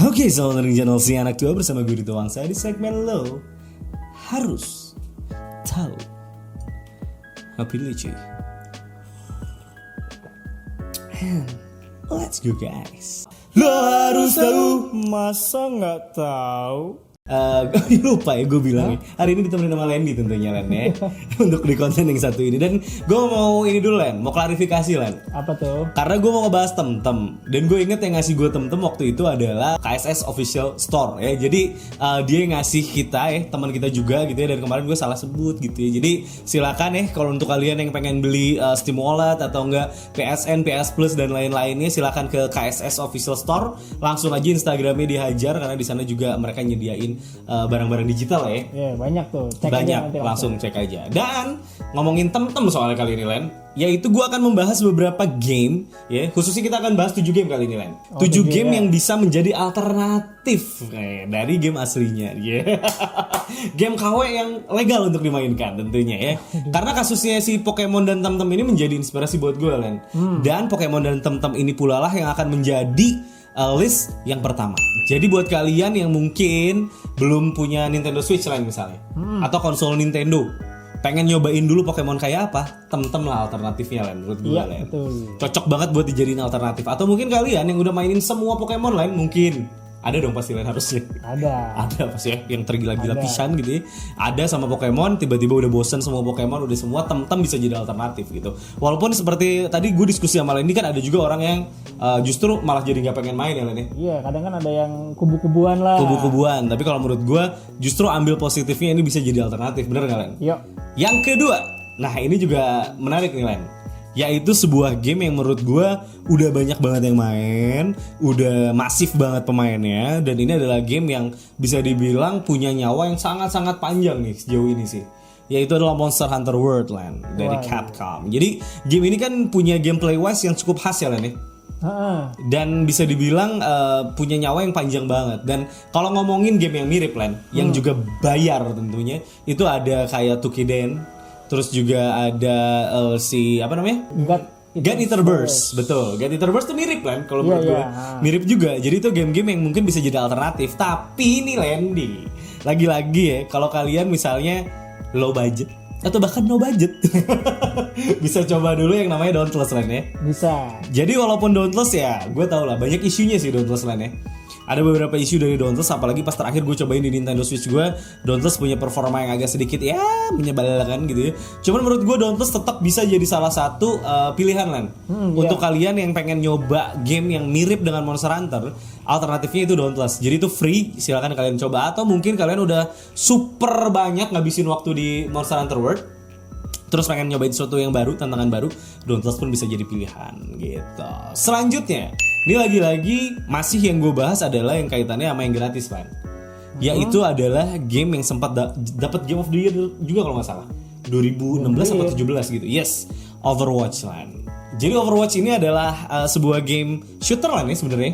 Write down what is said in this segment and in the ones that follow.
Oke, selamat datang di channel Si Anak Tua bersama gue Dito Wangsa di segmen Lo Harus Tahu. Pilih cuy. Let's go guys. Lo harus tahu, masa nggak tahu? Lupa ya gue bilang hari ini ditemenin sama Lendi tentunya Len ya. Untuk di konten yang satu ini. Dan gue mau ini dulu Len, mau klarifikasi Len. Apa tuh? Karena gue mau ngebahas Temtem. Dan gue inget yang ngasih gue Temtem waktu itu adalah KSS Official Store ya. Jadi dia yang ngasih kita teman kita juga gitu ya. Dan kemarin gue salah sebut gitu ya. Jadi silakan kalau untuk kalian yang pengen beli Steam Wallet atau enggak PSN, PS Plus dan lain-lainnya, silakan ke KSS Official Store. Langsung aja Instagramnya dihajar karena di sana juga mereka nyediain barang-barang digital ya. Iya, banyak tuh. Cek banyak, aja langsung cek aja. Dan ngomongin Temtem soalnya kali ini Len, yaitu gue akan membahas beberapa game ya. Khususnya kita akan bahas 7 game kali ini Len. 7 game yang bisa menjadi alternatif dari game aslinya ya. Game KW yang legal untuk dimainkan tentunya ya. Karena kasusnya si Pokemon dan Temtem ini menjadi inspirasi buat gue Len. Dan Pokemon dan Temtem ini pula lah yang akan menjadi list yang pertama. Jadi buat kalian yang mungkin belum punya Nintendo Switch lain misalnya, atau konsol Nintendo, pengen nyobain dulu Pokemon kayak apa, Temtem lah alternatifnya Len, menurut gue Len. Cocok banget buat dijadiin alternatif. Atau mungkin kalian yang udah mainin semua Pokemon lain, mungkin ada dong pasti Len harusnya. Ada pasti ya, yang tergila-gila pisan gitu ya. Ada sama Pokemon, tiba-tiba udah bosen semua Pokemon, udah semua, Temtem bisa jadi alternatif gitu. Walaupun seperti tadi gue diskusi sama Lendi kan ada juga orang yang justru malah jadi nggak pengen main ya Len ya. Iya, kadang kan ada yang kubu-kubuan lah. Kubu-kubuan, tapi kalau menurut gue justru ambil positifnya, ini bisa jadi alternatif, bener nggak Len? Yuk. Yang kedua, nah ini juga menarik nih Len, yaitu sebuah game yang menurut gue udah banyak banget yang main, udah masif banget pemainnya, dan ini adalah game yang bisa dibilang punya nyawa yang sangat-sangat panjang nih sejauh ini sih, yaitu adalah Monster Hunter World Len dari Capcom. Jadi game ini kan punya gameplay wise yang cukup khas ya Len nih. Dan bisa dibilang punya nyawa yang panjang banget. Dan kalau ngomongin game yang mirip Len, yang juga bayar tentunya, itu ada kayak Tukiden. Terus juga ada si apa namanya? God Eater Burst, betul. God Eater Burst tuh mirip kan kalau menurut gue. Mirip juga. Jadi itu game-game yang mungkin bisa jadi alternatif. Tapi ini Lendi, lagi-lagi ya, kalau kalian misalnya low budget atau bahkan no budget, bisa coba dulu yang namanya Dauntless Len ya. Bisa. Jadi walaupun Dauntless ya, gue tau lah banyak isunya sih Dauntless Len ya. Ada beberapa isu dari Dauntless, apalagi pas terakhir gue cobain di Nintendo Switch gue, Dauntless punya performa yang agak sedikit ya menyebalkan gitu ya. Cuman menurut gue Dauntless tetap bisa jadi salah satu pilihan Lan. Untuk kalian yang pengen nyoba game yang mirip dengan Monster Hunter, alternatifnya itu Dauntless. Jadi itu free, silakan kalian coba. Atau mungkin kalian udah super banyak ngabisin waktu di Monster Hunter World, terus pengen nyobain sesuatu yang baru, tantangan baru, Dauntless pun bisa jadi pilihan gitu. Selanjutnya, ini lagi-lagi masih yang gue bahas adalah yang kaitannya sama yang gratis Pan. Yaitu adalah game yang sempat dapat Game of the Year juga kalau nggak salah, 2016 atau 17 gitu. Yes, Overwatch Lan. Jadi Overwatch ini adalah sebuah game shooter lah nih sebenarnya.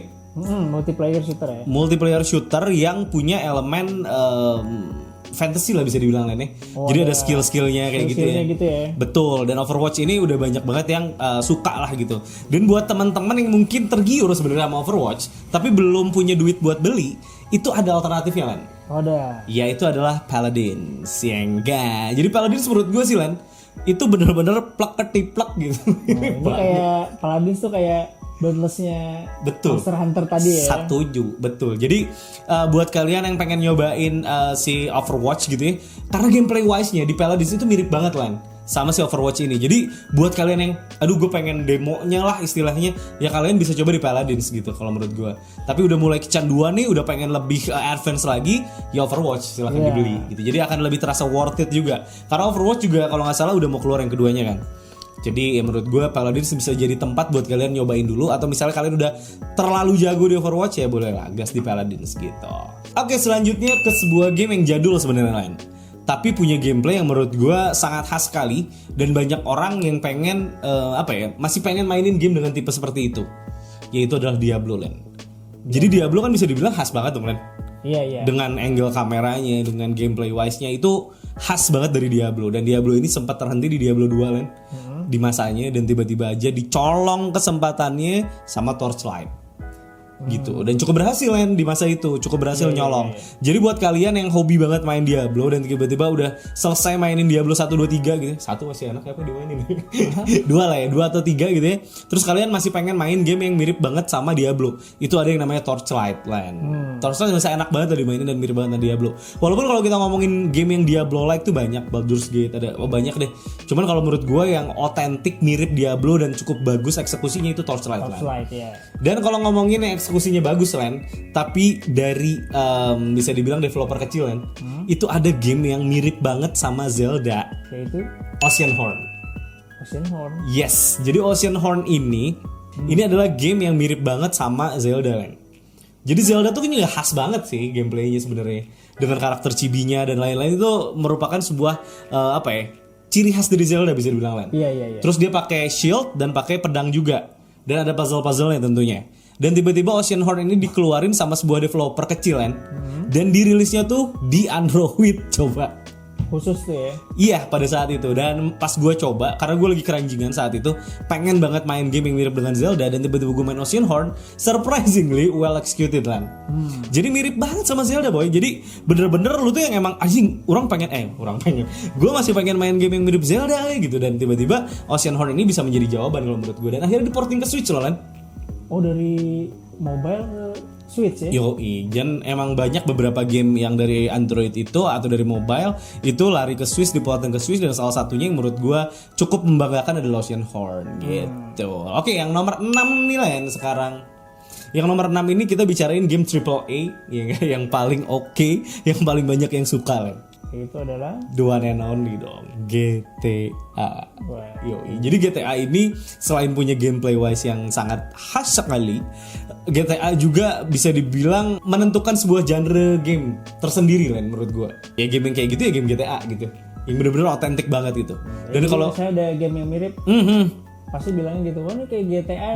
Multiplayer shooter ya. Multiplayer shooter yang punya elemen fantasy lah bisa dibilang Len ya. Jadi ada skill-skillnya kayak gitu ya. Betul. Dan Overwatch ini udah banyak banget yang suka lah gitu. Dan buat teman-teman yang mungkin tergiur sebenarnya sama Overwatch tapi belum punya duit buat beli, itu ada alternatifnya Len. Ada. Yaitu adalah Paladins. Ya enggak. Jadi Paladins menurut gue sih Len, itu bener-bener plek-ketiplek gitu. Ini kayak Paladins tuh kayak Dauntless-nya Monster Hunter tadi ya. Setuju, betul. Jadi buat kalian yang pengen nyobain si Overwatch gitu ya, karena gameplay wise-nya di Paladins itu mirip banget Lan sama si Overwatch ini. Jadi buat kalian yang gue pengen demonya lah istilahnya, ya kalian bisa coba di Paladins gitu kalau menurut gue. Tapi udah mulai kecanduan nih, udah pengen lebih advance lagi, ya Overwatch silahkan dibeli gitu. Jadi akan lebih terasa worth it juga. Karena Overwatch juga kalau nggak salah udah mau keluar yang keduanya kan. Jadi ya menurut gue Paladins bisa jadi tempat buat kalian nyobain dulu. Atau misalnya kalian udah terlalu jago di Overwatch, ya boleh lah gas di Paladins gitu. Oke, selanjutnya ke sebuah game yang jadul sebenarnya lain, tapi punya gameplay yang menurut gue sangat khas sekali. Dan banyak orang yang pengen masih pengen mainin game dengan tipe seperti itu, yaitu adalah Diablo Len. Jadi Diablo kan bisa dibilang khas banget tuh Len. Iya. Dengan angle kameranya, dengan gameplay wise-nya itu khas banget dari Diablo. Dan Diablo ini sempat terhenti di Diablo 2 Len, di masanya, dan tiba-tiba aja dicolong kesempatannya sama Torchlight. gitu. Dan cukup berhasil Len di masa itu, cukup berhasil nyolong. Jadi buat kalian yang hobi banget main Diablo dan tiba-tiba udah selesai mainin Diablo 1 2 3 gitu. Satu masih enak apa dimainin? Dua lah ya, 2 atau 3 gitu ya. Terus kalian masih pengen main game yang mirip banget sama Diablo. Itu ada yang namanya Torchlight Len. Torchlight bisa enak banget dimainin dan mirip banget sama Diablo. Walaupun kalau kita ngomongin game yang Diablo like tuh banyak, Baldur's Gate ada, banyak deh. Cuman kalau menurut gue yang otentik mirip Diablo dan cukup bagus eksekusinya itu Torchlight ya. Dan kalau ngomongin yang eksekusinya bagus Len, tapi dari bisa dibilang developer kecil Len, itu ada game yang mirip banget sama Zelda, yaitu Oceanhorn. Oceanhorn. Yes, jadi Oceanhorn ini adalah game yang mirip banget sama Zelda Len. Jadi Zelda tuh ini khas banget sih gameplaynya sebenarnya, dengan karakter chibinya dan lain-lain itu merupakan sebuah ciri khas dari Zelda bisa dibilang Len. Iya. Terus dia pakai shield dan pakai pedang juga. Dan ada puzzle-puzzlenya tentunya. Dan tiba-tiba Oceanhorn ini dikeluarin sama sebuah developer kecil kan. Dan dirilisnya tuh di Android coba. Khusus tuh ya. Iya pada saat itu. Dan pas gue coba, karena gue lagi keranjingan saat itu, pengen banget main game yang mirip dengan Zelda. Dan tiba-tiba gue main Oceanhorn, surprisingly well executed Lan. Jadi mirip banget sama Zelda boy. Jadi bener-bener lu tuh yang emang anjing, orang pengen gue masih pengen main game yang mirip Zelda gitu. Dan tiba-tiba Oceanhorn ini bisa menjadi jawaban kalau menurut gue. Dan akhirnya diporting ke Switch loh Lan. Oh dari mobile ke Switch ya? Yoi, dan emang banyak beberapa game yang dari Android itu atau dari mobile itu lari ke Switch, diporting ke Switch, dan salah satunya yang menurut gue cukup membanggakan adalah Oceanhorn gitu. Oke, yang nomor 6 nih Len sekarang. Yang nomor 6 ini kita bicarain game AAA yang paling oke, yang paling banyak yang suka Len. Itu adalah The one and only dong, GTA. Yoi. Jadi GTA ini selain punya gameplay wise yang sangat khas sekali, GTA juga bisa dibilang menentukan sebuah genre game tersendiri Len menurut gue. Ya game yang kayak gitu ya game GTA gitu, yang bener-bener otentik banget itu. Dan kalau saya ada game yang mirip, pasti bilangnya gitu, wah ini kayak GTA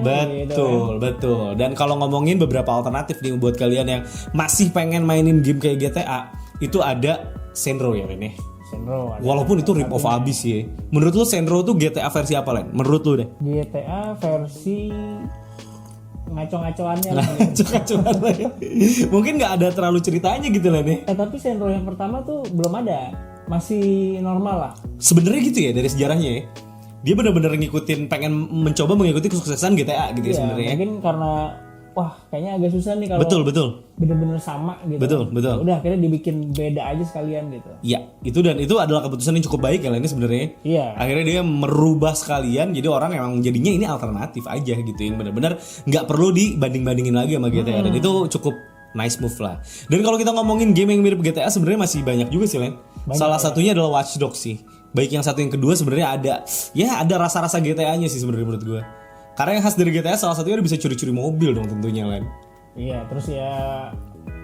betul. Dan kalau ngomongin beberapa alternatif nih buat kalian yang masih pengen mainin game kayak GTA, itu ada Senro ya Len ya. Senro. Walaupun itu rip off abis ya. Menurut lu Senro tuh GTA versi apa Len? Menurut lu deh. GTA versi ngaco-ngacoannya. Mungkin nggak ada terlalu ceritanya gitu Len ya. Tapi Senro yang pertama tuh belum ada, masih normal lah. Sebenarnya gitu ya dari sejarahnya ya. Dia benar-benar mencoba mengikuti kesuksesan GTA gitu ya sebenarnya. Mungkin karena kayaknya agak susah nih kalau betul bener-bener sama gitu. Betul. Udah akhirnya dibikin beda aja sekalian gitu. Iya, itu adalah keputusan yang cukup baik ya ini sebenarnya. Iya. Akhirnya dia merubah sekalian, jadi orang emang jadinya ini alternatif aja gitu, yang benar-benar nggak perlu dibanding-bandingin lagi sama GTA. Dan itu cukup nice move lah. Dan kalau kita ngomongin game yang mirip GTA sebenarnya masih banyak juga sih Len. Salah satunya adalah Watch Dogs sih. Baik yang satu yang kedua sebenarnya ada rasa-rasa GTA-nya sih sebenarnya menurut gue. Karena yang khas dari GTA salah satunya bisa curi-curi mobil dong tentunya Len. Iya, terus ya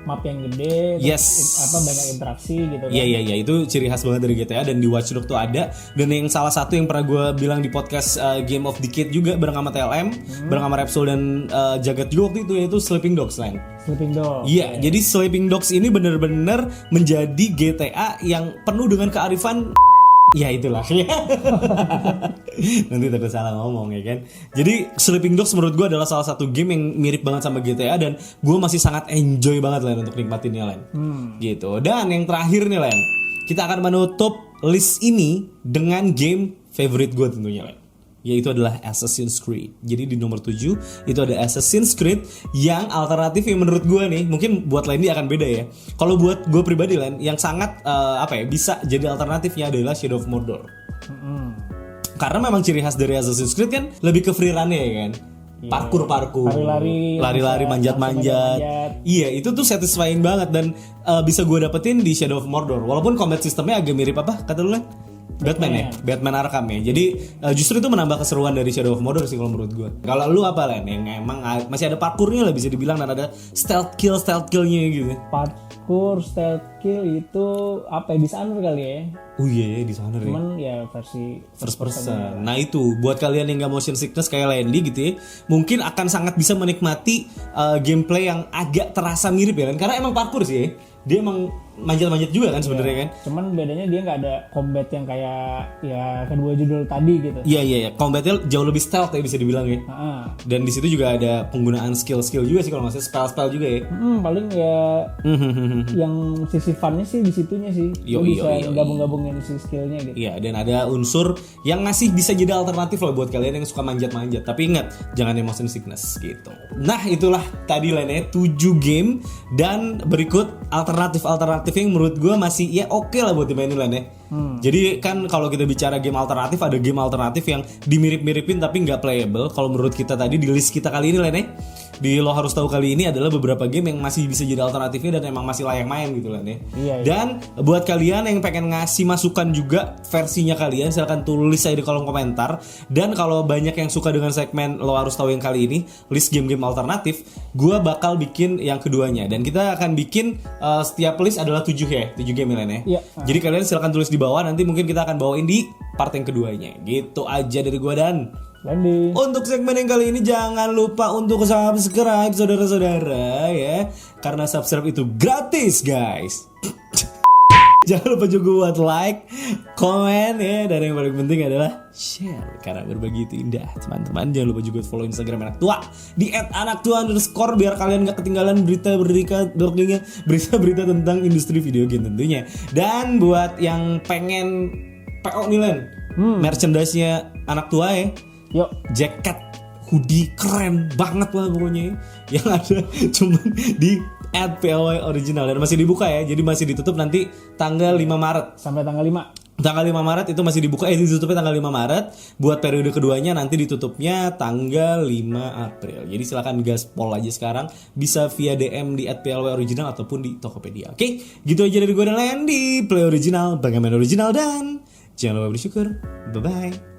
map yang gede, banyak interaksi gitu kan. Iya, itu ciri khas banget dari GTA, dan di Watch Dogs tuh ada. Dan yang salah satu yang pernah gue bilang di podcast Game of Decade juga bareng sama TLM, bareng sama Repsol dan Jagat juga waktu itu, yaitu Sleeping Dogs Len. Sleeping Dogs. Iya, jadi Sleeping Dogs ini benar-benar menjadi GTA yang penuh dengan kearifan. Ya itulah. Nanti terus salah ngomong ya kan. Jadi Sleeping Dogs menurut gue adalah salah satu game yang mirip banget sama GTA, dan gue masih sangat enjoy banget Len untuk nikmatinnya Len. Gitu. Dan yang terakhir nih Len, kita akan menutup list ini dengan game favorite gue tentunya Len, yaitu adalah Assassin's Creed. Jadi di nomor 7 itu ada Assassin's Creed yang alternatif yang menurut gue nih, mungkin buat Lendi akan beda ya. Kalau buat gue pribadi Len, yang sangat bisa jadi alternatifnya adalah Shadow of Mordor. Karena memang ciri khas dari Assassin's Creed kan lebih ke free run ya kan. Parkur, lari-lari, manjat-manjat. Iya, itu tuh satisfying banget, dan bisa gue dapetin di Shadow of Mordor. Walaupun combat sistemnya agak mirip apa kata lu Len? Batman Arkham ya. Jadi justru itu menambah keseruan dari Shadow of Mordor sih kalau menurut gue. Kalau lu apa Len? Yang emang masih ada parkurnya lah bisa dibilang, dan ada stealth killnya gitu. Parkour, stealth kill skill itu apa ya, Dishonored kali ya. Oh iya, di sana ya. Cuman ya versi First person. Nah itu buat kalian yang gak motion sickness kayak Landy gitu ya, mungkin akan sangat bisa menikmati gameplay yang agak terasa mirip ya kan, karena emang parkour sih ya. Dia emang manjat-manjat juga kan sebenarnya kan. Cuman bedanya dia nggak ada combat yang kayak ya kedua judul tadi gitu. Iya, combatnya jauh lebih stealth ya bisa dibilang ya. Dan di situ juga ada penggunaan skill juga sih kalau nggak salah, spell juga ya. Paling ya yang sisi funnya sih di situnya sih. Lo bisa gabung-gabungin si skillnya gitu. Iya, dan ada unsur yang masih bisa jadi alternatif loh buat kalian yang suka manjat-manjat. Tapi ingat, jangan motion sickness gitu. Nah itulah tadi lainnya 7 game, dan berikut alternatif yang menurut gue masih ya oke lah buat dimainin lah ya. Jadi kan kalau kita bicara game alternatif, ada game alternatif yang dimirip-miripin tapi nggak playable. Kalau menurut kita tadi di list kita kali ini lah nih, di Lo Harus Tahu kali ini adalah beberapa game yang masih bisa jadi alternatifnya dan emang masih layak main gitu lah nih. Iya. Dan buat kalian yang pengen ngasih masukan juga versinya kalian, silahkan tulis aja di kolom komentar. Dan kalau banyak yang suka dengan segmen Lo Harus Tahu yang kali ini, list game-game alternatif, gue bakal bikin yang keduanya. Dan kita akan bikin setiap list adalah 7 game ya nih. Iya. Jadi kalian silahkan tulis di bawah, nanti mungkin kita akan bawain di part yang keduanya. Gitu aja dari gue dan Landy. untuk segmen yang kali ini jangan lupa untuk subscribe saudara-saudara ya, karena subscribe itu gratis guys. Jangan lupa juga buat like, komen ya, dan yang paling penting adalah share, karena berbagi itu indah teman-teman. Jangan lupa juga follow Instagram Anak Tua di @anaktua_ biar kalian gak ketinggalan berita-berita tentang industri video game tentunya. Dan buat yang pengen PO nih Len, merchandise-nya Anak Tua ya, yuk, jaket, hoodie keren banget lah pokoknya, yang ada cuman di @POY original, dan masih dibuka ya, jadi masih ditutup nanti tanggal 5 Maret sampai tanggal 5. Tanggal 5 Maret itu masih dibuka, ditutupnya tanggal 5 Maret. Buat periode keduanya nanti ditutupnya tanggal 5 April. Jadi silakan gaspol aja sekarang, bisa via DM di @PLW original ataupun di Tokopedia. Oke, gitu aja dari gue dan Landy, Play Original, Bagaimana Original, dan jangan lupa bersyukur. Bye bye.